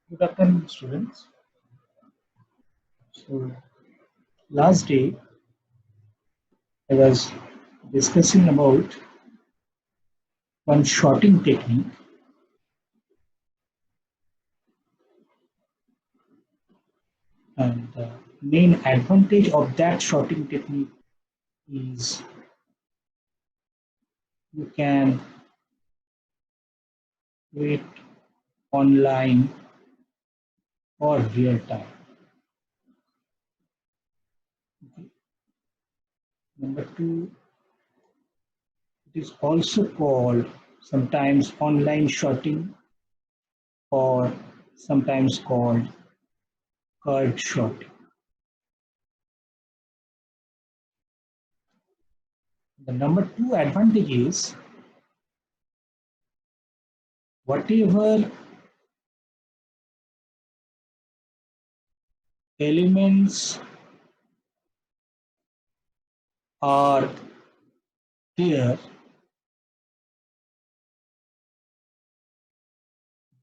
Good afternoon, students. So, last day I was discussing about one shorting technique, and the main advantage of that shorting technique is you can wait online or real time. Okay. Number two, it is also called sometimes online shorting or sometimes called card shorting. The number two advantage is whatever elements are there,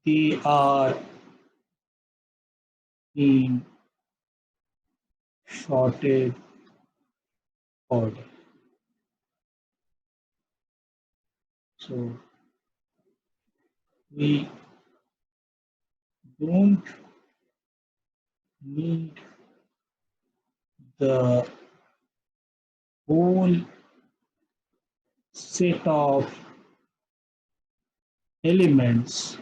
they are in sorted order. So we don't need the whole set of elements,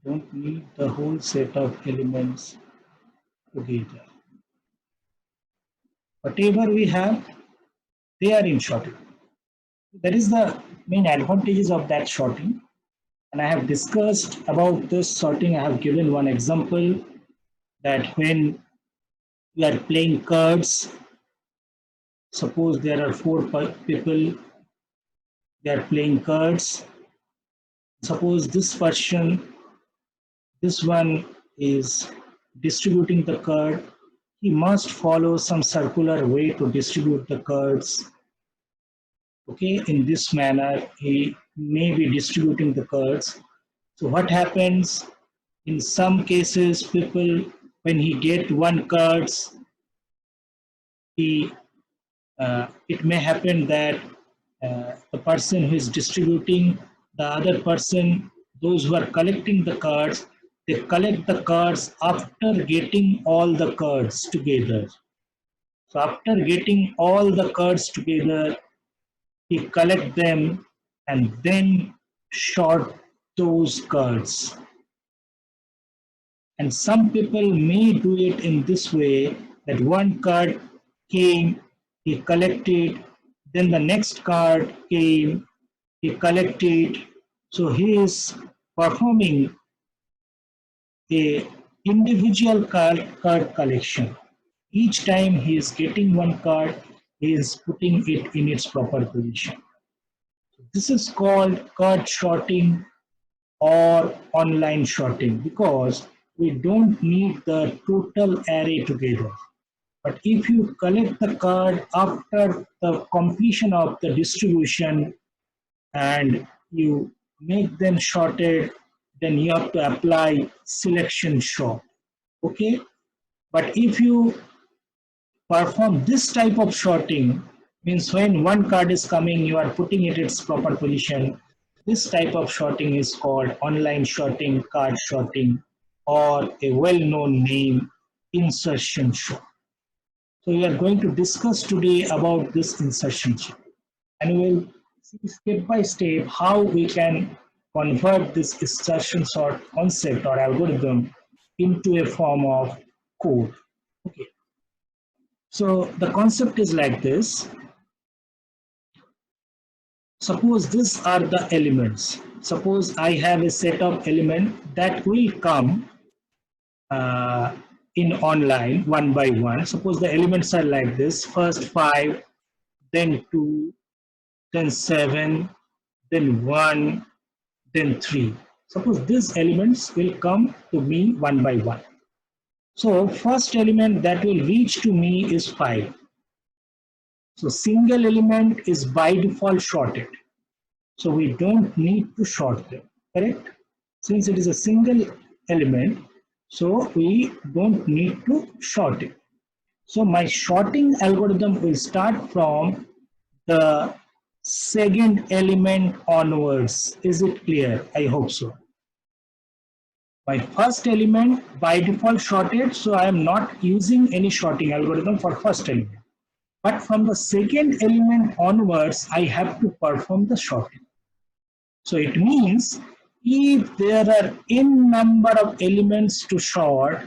don't need the whole set of elements together. Whatever we have, they are in sorted. That is the main advantages of that sorting. And I have discussed about this sorting. I have given one example that when you are playing cards, suppose there are four people, they are playing cards. Suppose this person, this one is distributing the card. He must follow some circular way to distribute the cards. Okay, in this manner, he may be distributing the cards. So what happens in some cases, people, when he get one cards, he it may happen that the person who is distributing, the other person, those who are collecting the cards, they collect the cards after getting all the cards together. So after getting all the cards together, he collect them and then short those cards. And some people may do it in this way that one card came, he collected, then the next card came, he collected. So he is performing a individual card collection. Each time he is getting one card, he is putting it in its proper position. This is called card sorting or online sorting because we don't need the total array together. But if you collect the card after the completion of the distribution and you make them sorted, then you have to apply selection sort. Okay? But if you perform this type of sorting, means when one card is coming, you are putting it its proper position. This type of sorting is called online sorting, card sorting, or a well-known name, insertion sort. So we are going to discuss today about this insertion sort, and we will see step by step how we can convert this insertion sort concept or algorithm into a form of code. Okay. So the concept is like this. Suppose these are the elements. Suppose I have a set of elements that will come in online one by one. Suppose the elements are like this: first 5, then 2, then 7, then 1, then 3. Suppose these elements will come to me one by one. So first element that will reach to me is 5. So single element is by default shorted. So we don't need to short them, correct? Since it is a single element, so we don't need to short it. So my sorting algorithm will start from the second element onwards. Is it clear? I hope so. My first element by default sorted, so I am not using any sorting algorithm for first element. But from the second element onwards, I have to perform the sorting. So it means if there are n number of elements to sort,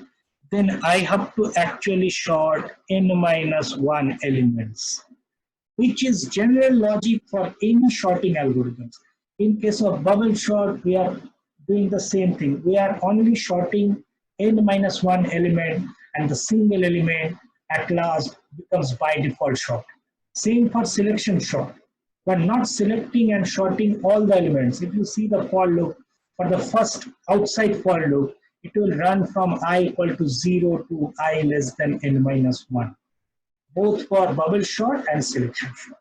then I have to actually sort n minus 1 elements, which is general logic for any sorting algorithms. In case of bubble sort, we are doing the same thing. We are only sorting n minus 1 element, and the single element at last becomes by default sort. Same for selection sort. We're not selecting and sorting all the elements. If you see the for loop, for the first outside for loop, it will run from I equal to 0 to I less than n minus 1, both for bubble sort and selection sort.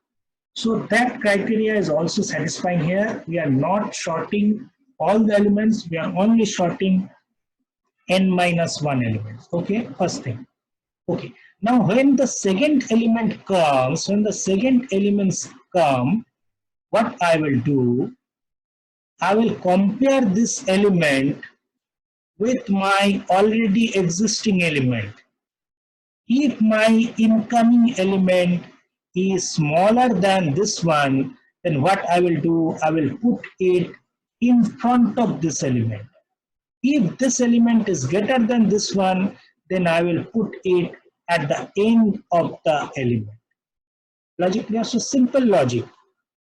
So that criteria is also satisfying here. We are not sorting all the elements, we are only sorting n minus 1 elements. Okay, first thing. Okay, now when the second element comes, when the second elements come, what I will do, I will compare this element with my already existing element. If my incoming element is smaller than this one, then what I will do, I will put it in front of this element. If this element is greater than this one, then I will put it at the end of the element. Logic clear? So simple logic.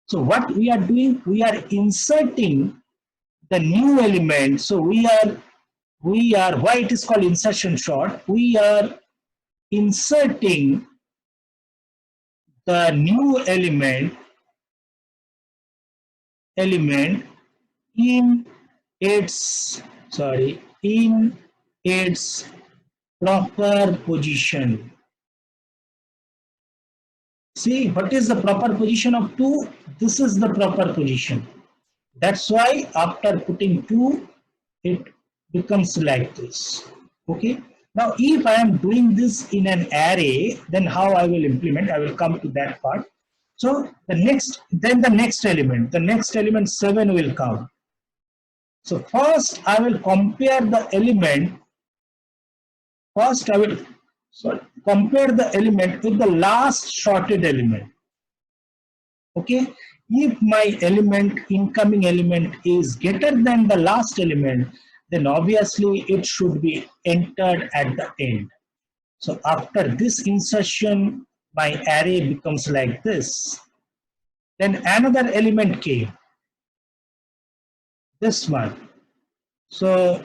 So what we are doing, we are inserting the new element. So we are, why it is called insertion sort, we are inserting the new element in its, in its proper position. See, what is the proper position of 2? This is the proper position. That's why after putting 2, it becomes like this. Okay. Now, if I am doing this in an array, then how I will implement? I will come to that part. So the next element 7 will come. So first I will compare the element. First I will compare the element with the last sorted element. Okay. If my incoming element is greater than the last element, then obviously it should be entered at the end. So after this insertion, my array becomes like this. Then another element came, this one. So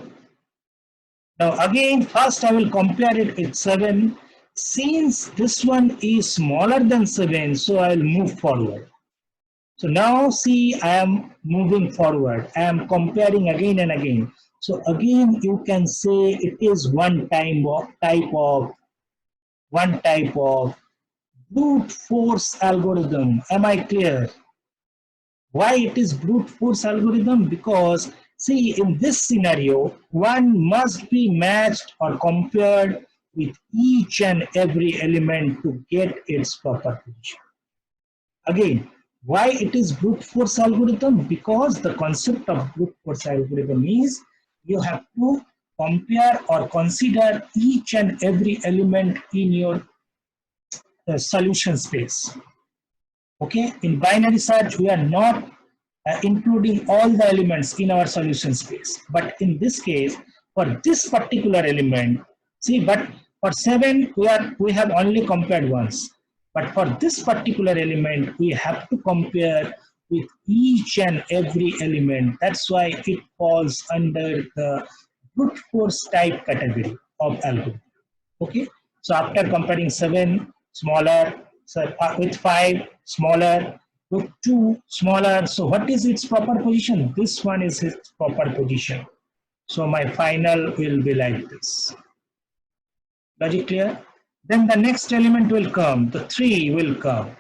now again, first I will compare it with 7. Since this one is smaller than 7, so I will move forward. So now see, I am moving forward. I am comparing again and again. So again, you can say it is one type of brute force algorithm. Am I clear? Why it is brute force algorithm? Because see, in this scenario, one must be matched or compared with each and every element to get its proper position. Again, why it is brute force algorithm? Because the concept of brute force algorithm is you have to compare or consider each and every element in your solution space. Okay, in binary search we are not including all the elements in our solution space. But in this case, for this particular element, see, but for 7, we have only compared once. But for this particular element, we have to compare with each and every element. That's why it falls under the brute force type category of algorithm. Okay, so after comparing 7 smaller, so with 5 smaller, with 2 smaller, so what is its proper position? This one is its proper position. So my final will be like this. Logic clear? Then the next element will come, the 3 will come.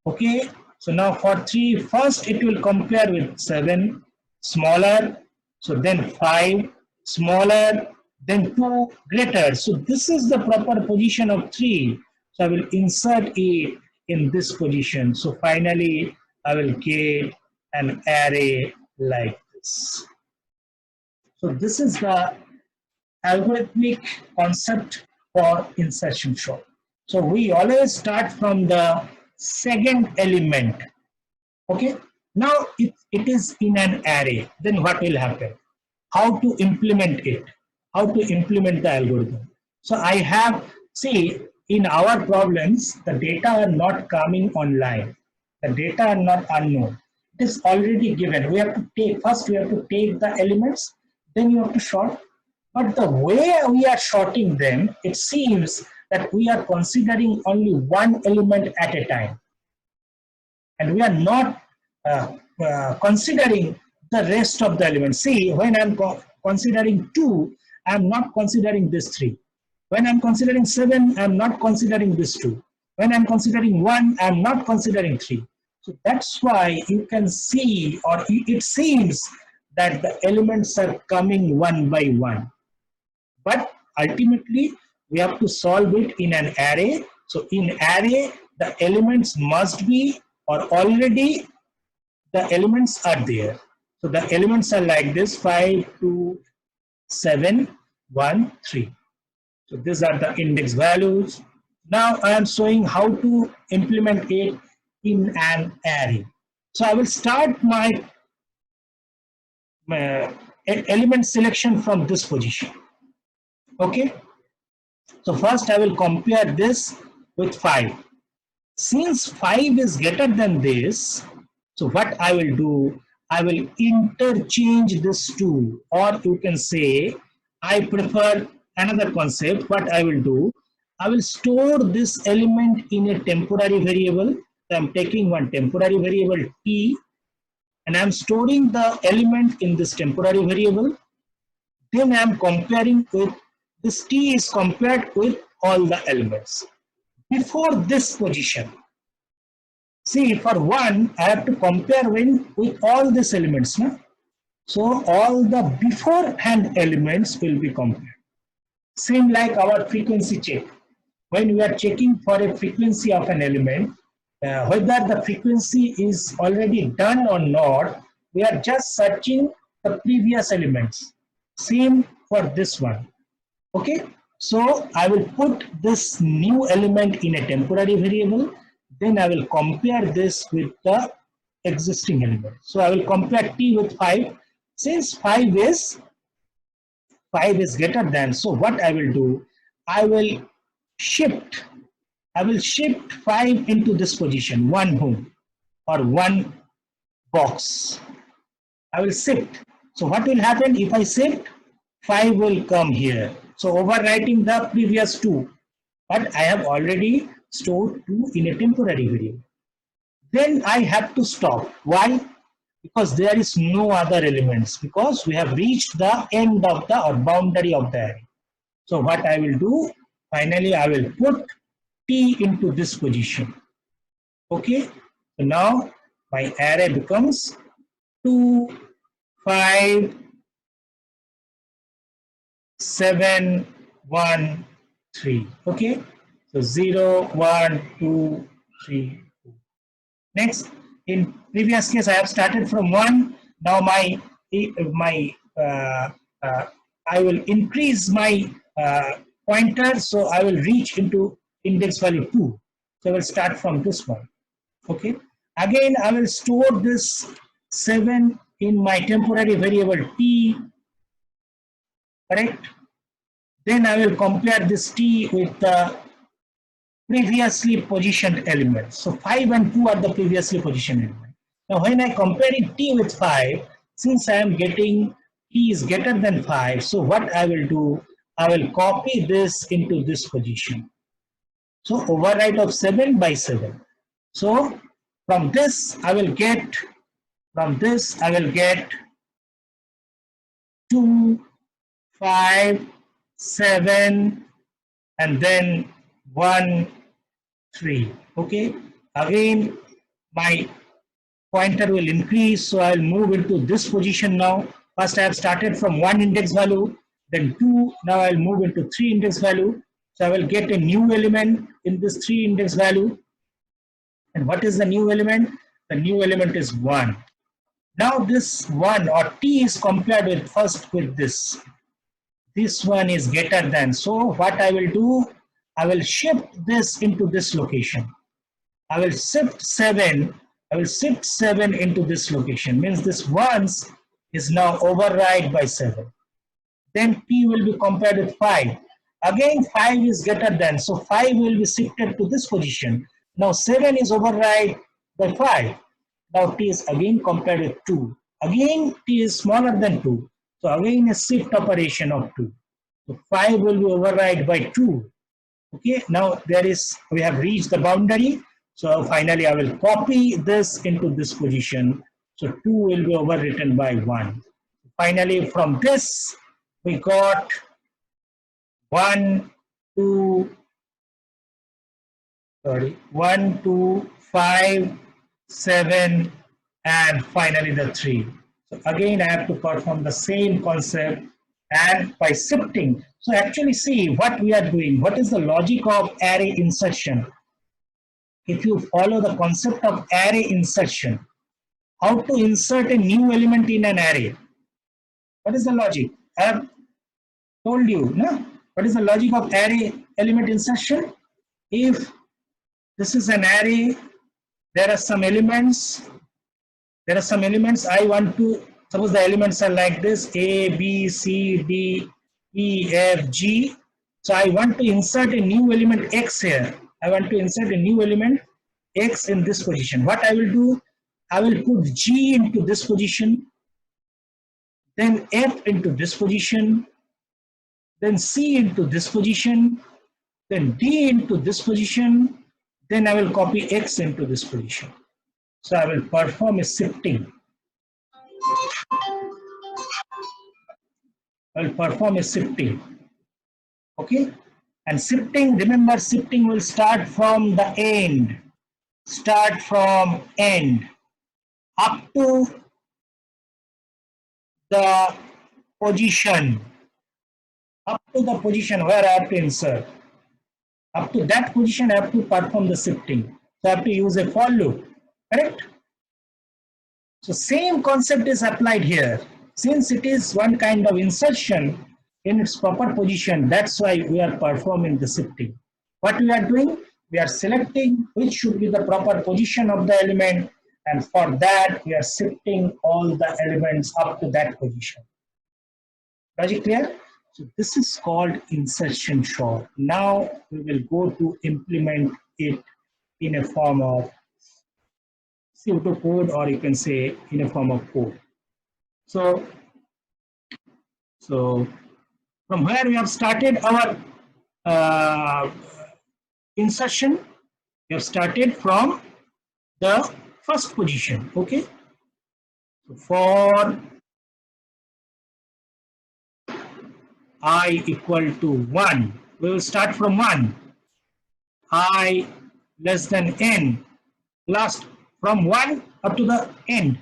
Okay, so now for 3, first it will compare with 7 smaller, so then 5 smaller, then 2 greater. So this is the proper position of 3. So I will insert it in this position. So finally I will get an array like this. So this is the algorithmic concept for insertion sort. So we always start from the second element. Okay, now it is in an array. Then what will happen? How to implement it? How to implement the algorithm? So I have, see, in our problems, the data are not coming online. The data are not unknown. It is already given. We have to take, first we have to take the elements, then you have to sort. But the way we are sorting them, it seems that we are considering only one element at a time. And we are not considering the rest of the elements. See, when I'm considering 2, I'm not considering this 3. When I'm considering 7, I'm not considering this 2. When I'm considering 1, I'm not considering 3. So that's why you can see, or it seems that the elements are coming one by one. But ultimately, we have to solve it in an array. So in array, the elements must be, or already the elements are there. So the elements are like this: 5, 2, 7, 1, 3. So these are the index values. Now I am showing how to implement it in an array. So I will start my element selection from this position. Okay. So first I will compare this with 5. Since 5 is greater than this, so what I will do, I will interchange this 2, or you can say, I prefer another concept. What I will do, I will store this element in a temporary variable. So I'm taking one temporary variable t, and I'm storing the element in this temporary variable. Then I'm comparing with, this t is compared with all the elements. Before this position, see, for 1, I have to compare with all these elements. No? So all the beforehand elements will be compared. Same like our frequency check. When we are checking for a frequency of an element, whether the frequency is already done or not, we are just searching the previous elements. Same for this one. Okay, so I will put this new element in a temporary variable. Then I will compare this with the existing element. So I will compare t with 5. Since 5 is greater than, so what I will do, I will shift 5 into this position, one home or one box. I will shift. So what will happen if I shift? 5 will come here. So overwriting the previous 2. But I have already stored 2 in a temporary variable. Then I have to stop. Why? Because there is no other elements, because we have reached the end of the, or boundary of the array. So what I will do, finally I will put t into this position. Okay, so now my array becomes 2, 5, 7, 1, 3. Okay, so 0, 1, 2, 3, 4. Next, in previous case I have started from 1. Now I will increase my pointer, so I will reach into index value 2. So I will start from this one. Okay, again I will store this 7 in my temporary variable t, correct? Then I will compare this t with the previously positioned elements. So 5 and 2 are the previously positioned elements. Now when I compare it t with 5, since I am getting t is greater than 5, so what I will do, I will copy this into this position. So override of 7 by 7. So from this I will get 2, 5, 7, and then 1, 3. Okay. Again, my pointer will increase, so I'll move into this position now. First, I have started from 1 index value, then 2. Now I'll move into 3 index value. So I will get a new element in this 3 index value. And what is the new element? The new element is 1. Now this 1 or t is compared with first with this. This one is greater than. So what I will do, I will shift this into this location. I will shift 7 into this location. Means this once is now override by 7. Then t will be compared with 5. Again 5 is greater than. So 5 will be shifted to this position. Now 7 is override by 5. Now t is again compared with 2. Again t is smaller than 2. So again a shift operation of 2. So 5 will be override by 2. Okay, now we have reached the boundary. So finally I will copy this into this position. So 2 will be overwritten by 1. Finally from this we got 1, 2, 5, 7, and finally the 3. So again I have to perform the same concept and by shifting. So actually see what we are doing. What is the logic of array insertion? If you follow the concept of array insertion, how to insert a new element in an array? What is the logic? I have told you, no? What is the logic of array element insertion? If this is an array, there are some elements I want to, suppose the elements are like this, A, B, C, D, E, F, G. So I want to insert a new element X here. I want to insert a new element X in this position. What I will do, I will put G into this position, then F into this position, then C into this position, then D into this position, then I will copy X into this position. So I will perform a shifting. Okay, and shifting, remember shifting will start from the end, up to the position, where I have to insert. Up to that position I have to perform the shifting. So I have to use a for loop, correct? So same concept is applied here. Since it is one kind of insertion in its proper position, that's why we are performing the shifting. What we are doing? We are selecting which should be the proper position of the element, and for that we are shifting all the elements up to that position. Logic clear? So this is called insertion sort. Now we will go to implement it in a form of pseudocode, or you can say in a form of code. So from where we have started our insertion, we have started from the first position. Okay, so for I equal to 1, we will start from 1. I less than n, last from 1 up to the end,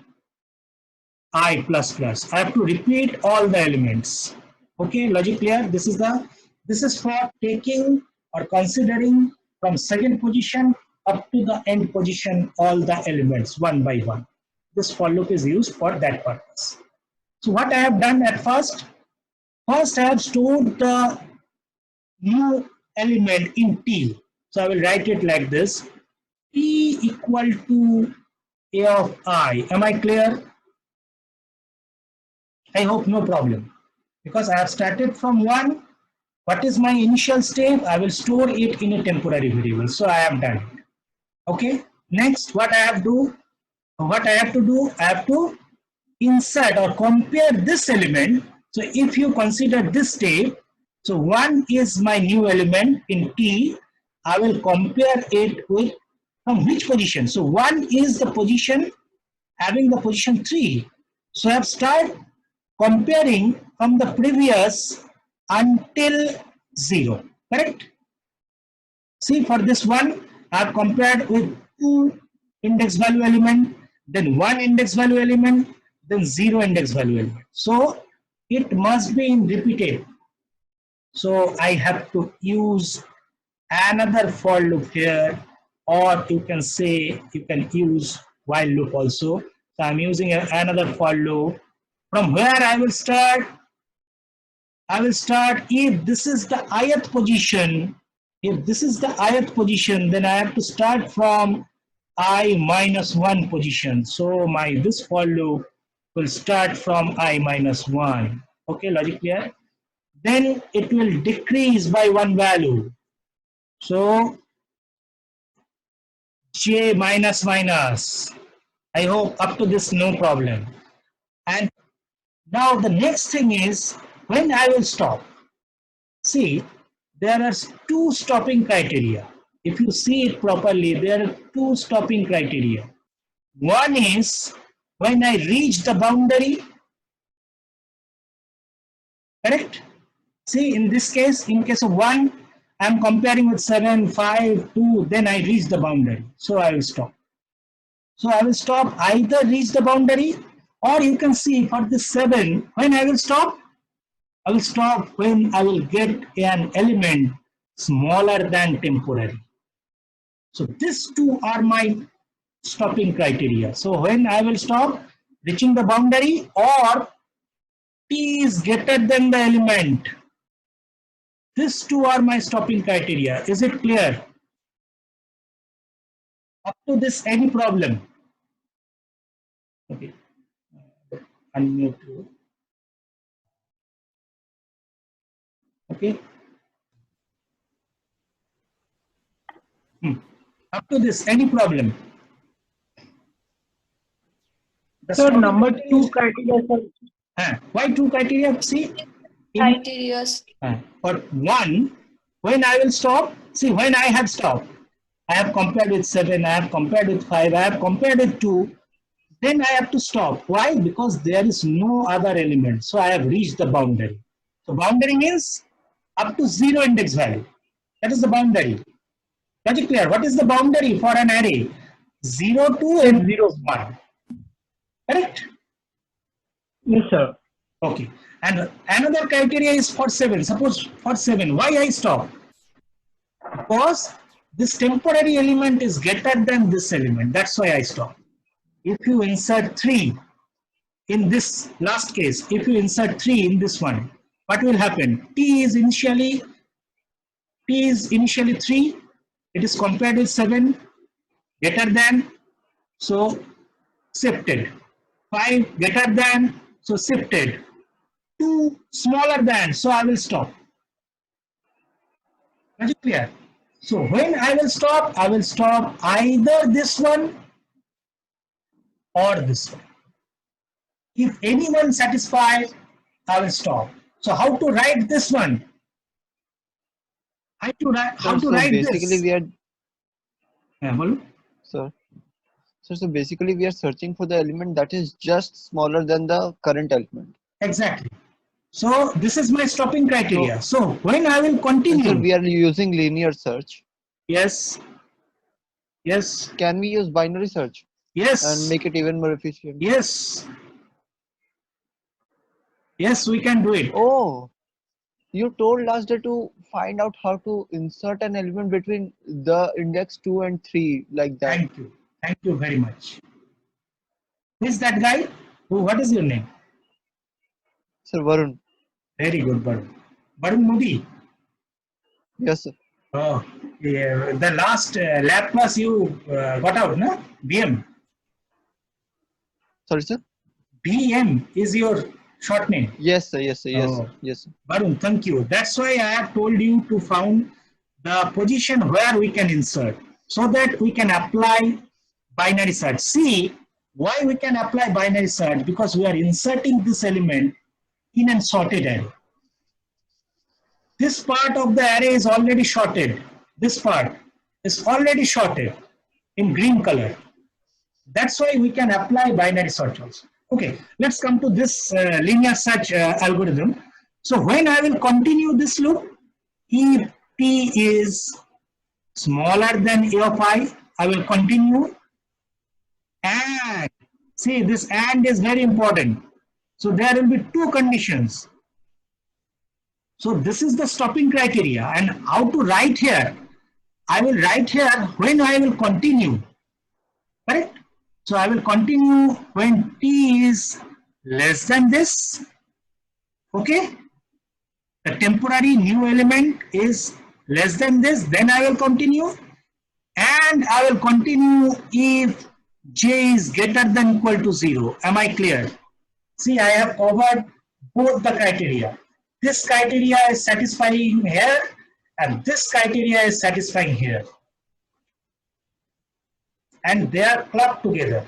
I plus plus. I have to repeat all the elements. Okay, logic clear? This is for taking or considering from second position up to the end position all the elements one by one. This for loop is used for that purpose. So what I have done at first I have stored the new element in T. So I will write it like this: T equal to A of I. Am I clear? I hope no problem. Because I have started from 1. What is my initial step? I will store it in a temporary variable. So I have done it. Okay. Next, what I have to do, I have to insert or compare this element. So if you consider this step, so 1 is my new element in T. I will compare it with from which position. So 1 is the position having the position 3. So I have started comparing from the previous until 0. Correct? See, for this one, I have compared with 2 index value element, then 1 index value element, then 0 index value element. So it must be in repeated. So I have to use another for loop here, or you can say you can use while loop also. So I'm using another for loop. From where I will start? I will start if this is the ith position. If this is the ith position, then I have to start from I minus 1 position. So my this for loop will start from I minus 1. Okay, logic clear? Then it will decrease by 1 value. So j minus minus. I hope up to this no problem. And now the next thing is when I will stop. See, there are 2 stopping criteria. If you see it properly, there are 2 stopping criteria. One is when I reach the boundary, correct? See, in this case, in case of 1, I am comparing with 7, 5, 2, then I reach the boundary. So I will stop. So I will stop either reach the boundary, or you can see for this 7, when I will stop? I will stop when I will get an element smaller than temporary. So these 2 are my stopping criteria. So when I will stop reaching the boundary or T is greater than the element. These 2 are my stopping criteria. Is it clear? Up to this, any problem? Okay. Unmute. Okay. Up to this, any problem? The Sir, stopping number criteria 2 criteria, sir. Why 2 criteria? See, Criteria. for 1, when I will stop, see when I have stopped, I have compared with 7, I have compared with 5, I have compared with 2, then I have to stop. Why? Because there is no other element. So I have reached the boundary. So boundary means up to 0 index value. That is the boundary. Is it clear? What is the boundary for an array? 0, 2 and 0, 1. Correct? Yes, sir. Okay. And another criteria is for 7. Suppose for 7, why I stop? Because this temporary element is greater than this element. That's why I stop. If you insert 3 in this last case, if you insert 3 in this one, what will happen? T is initially 3. It is compared with 7, greater than, so shifted. 5 greater than, so shifted. 2 smaller than, so I will stop. Is it clear? So when I will stop either this one or this one. If anyone satisfied, I will stop. So how to write this one? How to write basically this? we are Yeah, bolu. so basically we are searching for the element that is just smaller than the current element. Exactly. So this is my stopping criteria. So when I will And continue, sir, we are using linear search. yes, yes, Can we use binary search and yes, make it even more efficient? yes, yes, we can do it. Oh, you told last day to find out how to insert an element between the index 2 and 3 like that. Thank you. Thank you very much. Who is that guy? What is your name? Sir Varun. Very good, Barun. Barun Modi. Yes, sir. Oh, yeah. The last lab class you got out, no? BM. Sorry, sir. BM is your shortening? Yes, sir. Yes, sir. Yes, sir. Oh, Yes, sir. Varun, thank you. That's why I have told you to found the position where we can insert so that we can apply binary search. See, why we can apply binary search? Because we are inserting this element in a sorted array. This part of the array is already sorted. This part is already sorted in green color. That's why we can apply binary search also. Okay, let's come to this linear search algorithm. So when I will continue this loop, if t is smaller than a of I will continue. And see, this and is very important. So there will be two conditions. So this is the stopping criteria. And how to write here? I will write here when I will continue. Correct? So I will continue when t is less than this. Okay? The temporary new element is less than this. Then I will continue. And I will continue if j is greater than equal to 0. Am I clear? See, I have covered both the criteria. This criteria is satisfying here, and this criteria is satisfying here. And they are clubbed together.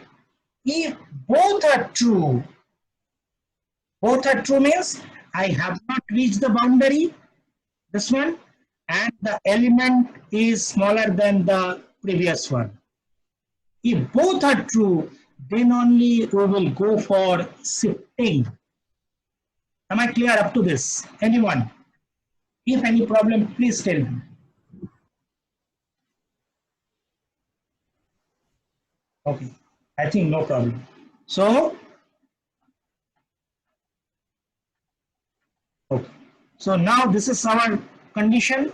If both are true means I have not reached the boundary, this one, and the element is smaller than the previous one. If both are true, then only we will go for shifting. Am I clear up to this? Anyone? If any problem, please tell me. Okay, I think no problem. So, okay. So now this is our condition.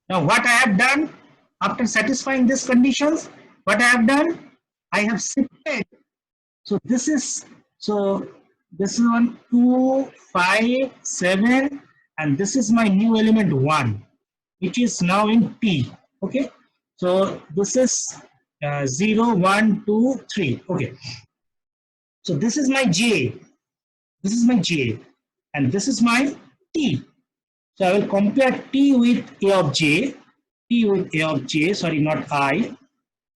Now what I have done after satisfying these conditions, what I have done, I have shifted. So this is 1, 2, 5, 7, and this is my new element 1, which is now in T. Okay, so this is 0, 1, 2, 3. Okay, so this is my J, this is my J, and this is my T. So I will compare T with A of J, T with A of J, sorry, not I,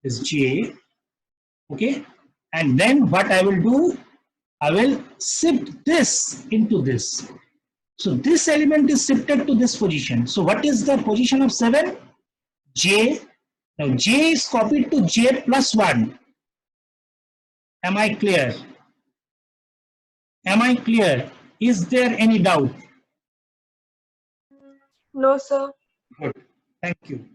is J. Okay, and then what I will do, I will shift this into this. So this element is shifted to this position. So what is the position of 7? J. Now J is copied to J plus 1. Am I clear? Am I clear? Is there any doubt? No, sir. Good. Thank you.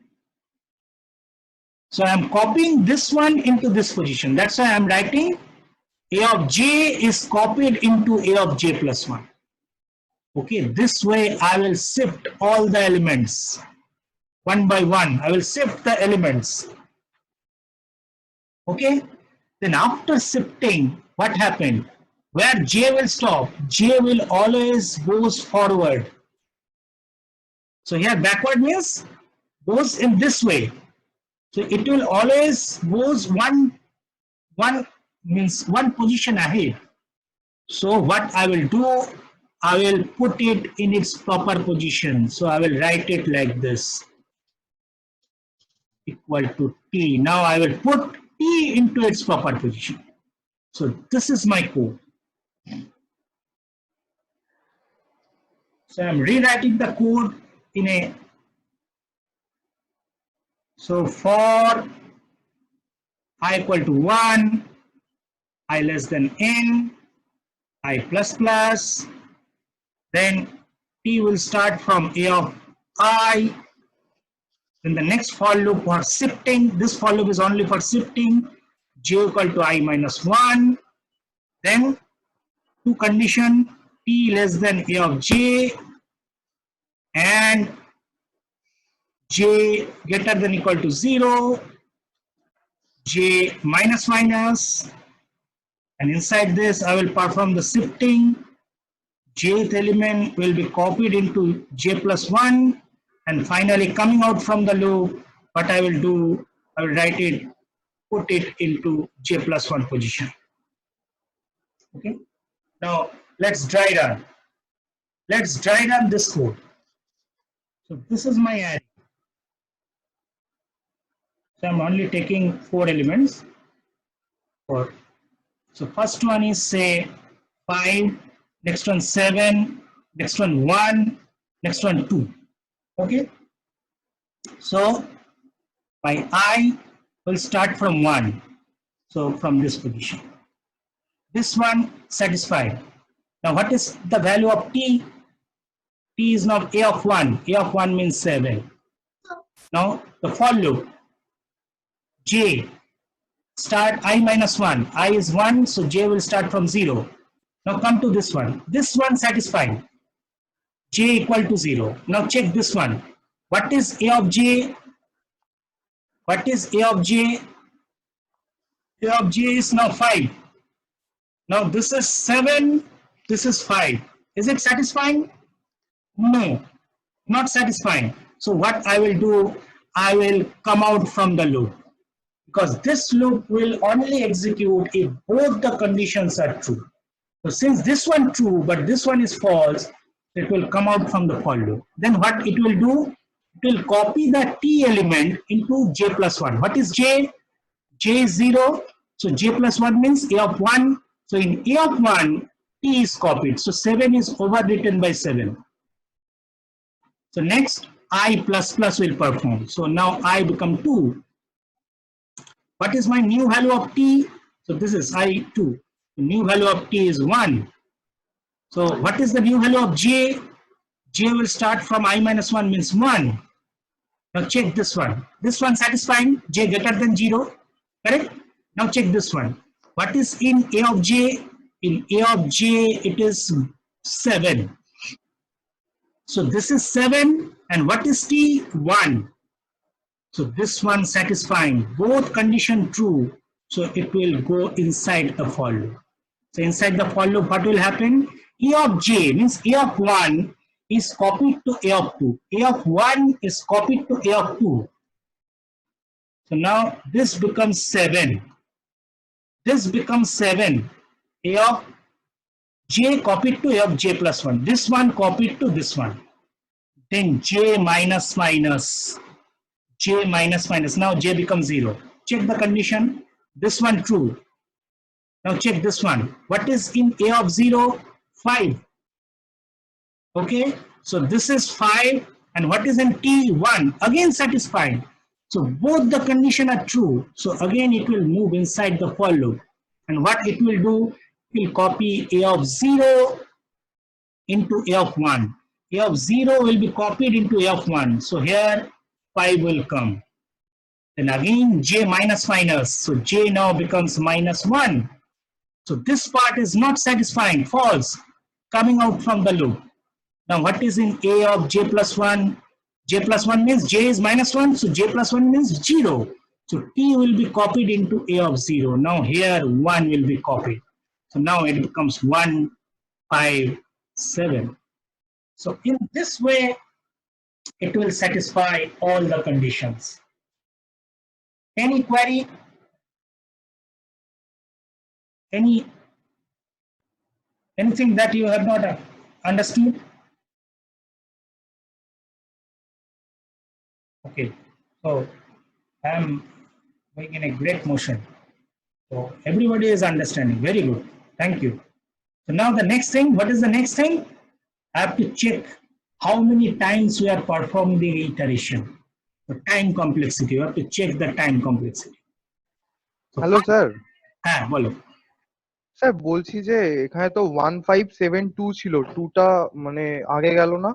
So I am copying this one into this position. That's why I am writing A of J is copied into A of J plus 1. Okay, this way I will shift all the elements one by one. I will shift the elements. Okay, then after shifting, what happened? Where J will stop, J will always goes forward. So here backward means goes in this way. So it will always goes one position ahead. So what I will do, I will put it in its proper position. So I will write it like this, equal to T. Now I will put T into its proper position. So this is my code. So I'm rewriting the code in a, so for I equal to 1, I less than n, I plus plus, then T will start from A of I. Then the next for loop for shifting, this for loop is only for shifting, J equal to I minus 1. Then two condition, T less than A of J and J greater than equal to 0, J minus minus, and inside this I will perform the shifting. Jth element will be copied into J plus 1, and finally coming out from the loop, what I will do, I will write it, put it into J plus 1 position. Okay. Now let's dry run. Let's dry run this code. So this is my array. So I'm only taking 4 elements. So first one is say 5, next one 7, next one 1, next one 2. Okay. So my I will start from 1. So from this position. This one satisfied. Now what is the value of t? T is now a of 1. A of 1 means 7. Now the for loop. J. Start I minus 1. I is 1, so j will start from 0. Now come to this one. This one satisfied. J equal to 0. Now check this one. What is a of j? What is a of j? A of j is now 5. Now this is 7, this is 5. Is it satisfying? No, not satisfying. So what I will do, I will come out from the loop. Because this loop will only execute if both the conditions are true. So since this one true, but this one is false, it will come out from the for loop. Then what it will do? It will copy the t element into j plus 1. What is j? J is 0. So j plus 1 means a of 1. So in a of 1, t is copied. So 7 is overwritten by 7. So next, I plus plus will perform. So now I become 2. What is my new value of t? So this is I2. The new value of t is 1. So what is the new value of j? J will start from I minus 1 means 1. Now check this one. This one satisfying, j greater than 0. Correct? Now check this one. What is in a of j? In a of j, it is 7. So this is 7. And what is t? 1. So this one satisfying, both condition true. So it will go inside the for loop. So inside the for loop, what will happen? A of j means a of 1 is copied to a of 2. A of 1 is copied to a of 2. So now this becomes 7. This becomes 7. A of j copied to a of j plus 1. This one copied to this one. Then j minus minus. J minus minus. Now j becomes 0. Check the condition. This one true. Now check this one. What is in a of 0? 5. Okay. So this is 5. And what is in t? 1. Again satisfied. So both the condition are true. So again it will move inside the for loop. And what it will do? It will copy a of 0 into a of 1. A of 0 will be copied into a of 1. So here 5 will come. Then again j minus minus. So j now becomes minus 1. So this part is not satisfying, false, coming out from the loop. Now what is in a of j plus 1? J plus 1 means j is minus 1. So j plus 1 means 0. So t will be copied into a of 0. Now here 1 will be copied. So now it becomes 1, 5, 7. So in this way, it will satisfy all the conditions. Any query? Anything that you have not understood? Okay, so I am going in a great motion. So everybody is understanding. Very good. Thank you. So now the next thing, what is the next thing? I have to check how many times we are performing the iteration. The time complexity. You have to check the time complexity. So, hello sir হ্যাঁ বলো sir বলছি যে এখানে তো 1572 ছিল, টুটা মানে আগে গেল না?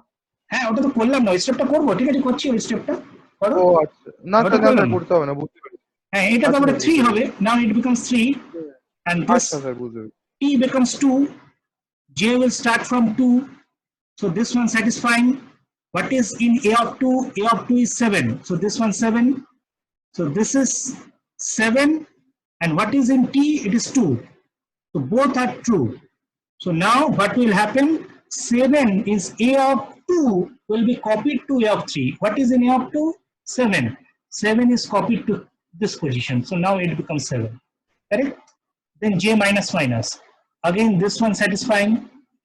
হ্যাঁ ওটা তো করলাম না, ওই স্টেপটা করবো, ঠিক আছে করছি ওই স্টেপটা করো। ও আচ্ছা, না ওটা স্যার করলাম না। করতে হবে না, বুঝতে পেরেছি। হ্যাঁ এটা তো আমরা 3 হবে, now it becomes 3 and this আচ্ছা স্যার বুঝতে পেরেছি। t becomes 2, j will start from 2, so this one satisfying. What is in a of 2? A of 2 is 7, so this one 7, so this is 7, and what is in t? It is 2, so both are true. So now what will happen? 7 is a of 2 will be copied to a of 3. What is in a of 2? 7. 7 is copied to this position. So now it becomes 7. Correct? Then j minus minus. Again this one satisfying.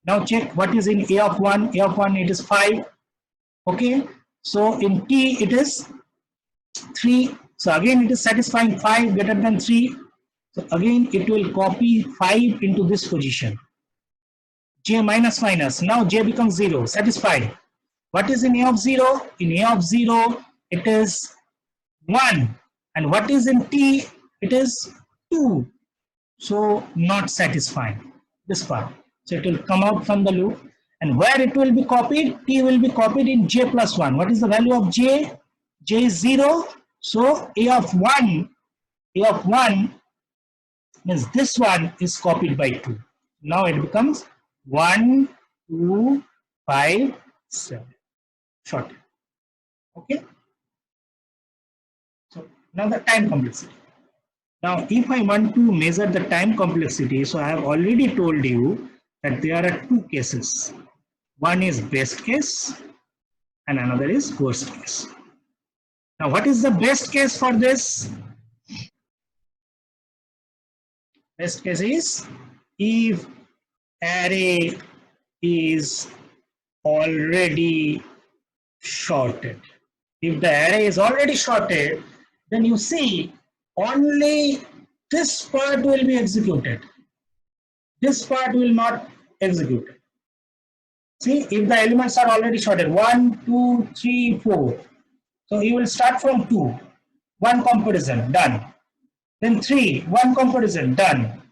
Now check what is in A of 1. A of 1, it is 5. Okay. So in T, it is 3. So again, it is satisfying 5 greater than 3. So again, it will copy 5 into this position. J minus minus. Now J becomes 0. Satisfied. What is in A of 0? In A of 0, it is 1. And what is in T? It is 2. So not satisfying. This part. So it will come out from the loop. And where it will be copied? T will be copied in J plus 1. What is the value of J? J is 0. So A of 1 means this one is copied by 2. Now it becomes 1, 2, 5, 7. Shorted. Okay. So now the time complexity. Now if I want to measure the time complexity, so I have already told you that there are two cases. One is best case and another is worst case. Now what is the best case for this? Best case is if array is already shorted. If the array is already shorted, then you see only this part will be executed. This part will not execute. See, if the elements are already shorted, 1, 2, 3, 4. So you will start from 2, 1 comparison, done. Then 3, 1 comparison, done.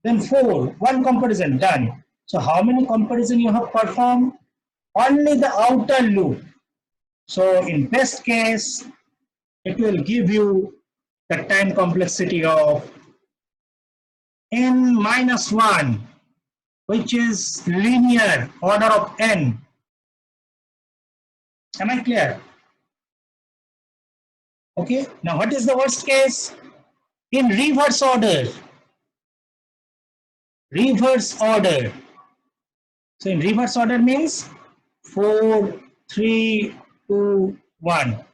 Then 4, 1 comparison, done. So how many comparison you have performed? Only the outer loop. So in best case, it will give you the time complexity of n minus 1, which is linear order of n. Am I clear? Okay. Now what is the worst case? In reverse order. Reverse order. So in reverse order means 4, 3, 2, 1.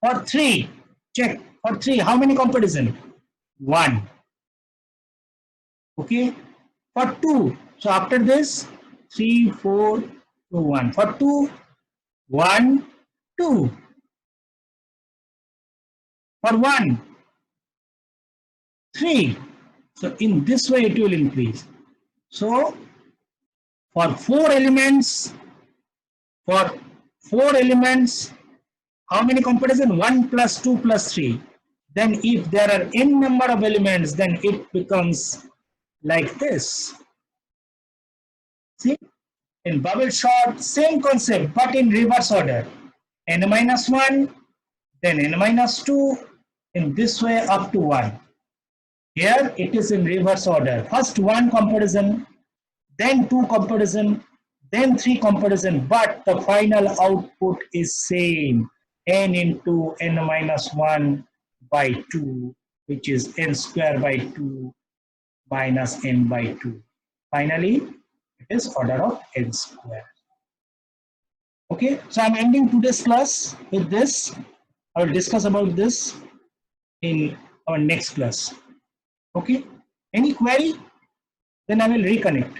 For 3, check. For 3, how many comparison? 1. Okay. For 2, so after this, 3, 4, 2, 1. For 2, 1, 2. For 1, 3. So in this way it will increase. So for 4 elements, how many comparison? 1 plus 2 plus 3. Then if there are n number of elements, then it becomes like this. See, in bubble sort, same concept, but in reverse order. N minus 1, then n minus 2, in this way up to 1. Here it is in reverse order. First 1 comparison, then 2 comparison, then 3 comparison, but the final output is same. N into n minus 1 by 2, which is n square by 2 minus n by 2. Finally, it is order of n square. Okay, so I'm ending today's class with this. I will discuss about this in our next class. Okay, any query? Then I will reconnect.